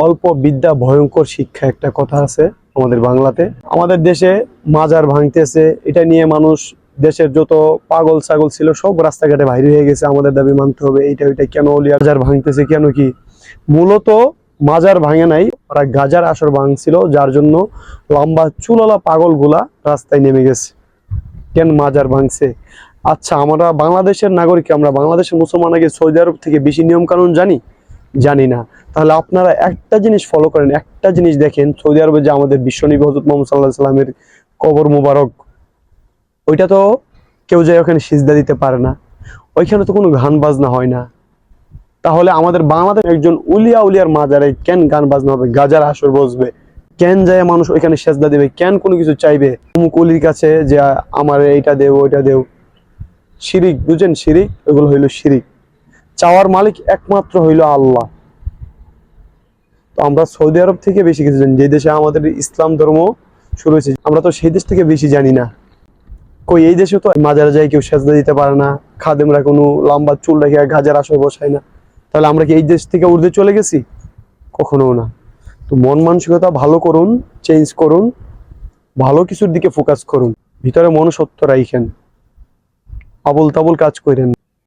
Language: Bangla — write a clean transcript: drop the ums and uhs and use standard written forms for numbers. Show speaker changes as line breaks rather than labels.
অল্প বিদ্যা ভয়ঙ্কর শিক্ষা একটা কথা আছে আমাদের বাংলাতে। আমাদের দেশে মাজার ভাঙতেছে, এটা নিয়ে মানুষ, দেশের যত পাগল ছাগল ছিল সব রাস্তাঘাটে বাইরে হয়ে গেছে। আমাদের দাবি মানতে হবে, এইটা ওইটা কেন অলিয়া মাজার ভাঙতেছে, কেন কি? মূলত মাজার ভাঙে নাই, ওরা গাজার আসর ভাঙছিল, যার জন্য লম্বা চুলওয়ালা পাগল গুলা রাস্তায় নেমে গেছে। কেন মাজার ভাঙছে? আচ্ছা, আমরা বাংলাদেশের নাগরিক, আমরা বাংলাদেশের মুসলমান, আগে সৌদি আরব থেকে বেশি নিয়ম কানুন জানি? জানি না। তাহলে আপনারা একটা জিনিস ফলো করেন, একটা জিনিস দেখেন, সৌদি আরবে যে আমাদের বিশ্বনবী হযরত মুহাম্মদ সাল্লাল্লাহু আলাইহি সাল্লামের কবর মুবারক, ওইটা তো কেউ যায় ওখানে সিজদা দিতে পারে না, ওইখানে তো কোনো গান বাজনা হয় না। তাহলে আমাদের বাংলাদেশ একজন উলিয়ার মাজারে কেন গান বাজনা হবে, গাজার আসর বসবে, কেন যায় মানুষ ওইখানে সেজদা দেবে, কেন কোনো কিছু চাইবে অমুক অলির কাছে যে আমার এইটা দেও ওইটা দেও? শিরিক, বুঝেন? শিরিক, এগুলো হইলো শিরিক। চাওয়ার মালিক একমাত্র হইলো আল্লাহ। তো আমরা সৌদি আরব থেকে বেশি কিছু জানি, যে দেশে আমাদের ইসলাম ধর্ম শুরু হয়েছে, আমরা তো সেই দেশ থেকে বেশি জানি না। কই, এই দেশে তো মাজারে যায় কেউ সেজদা দিতে পারে না, খাদেমরা কোনো লম্বা চুল রেখে গাজার আসর বসায় না। তাহলে আমরা কি এই দেশ থেকে উর্দে চলে গেছি? কখনো না। তো মন মানসিকতা ভালো করুন, চেঞ্জ করুন, ভালো কিছুর দিকে ফোকাস করুন, ভিতরে মনুষ্যত্ব রাইখেন, আবল তাবল কাজ করেন।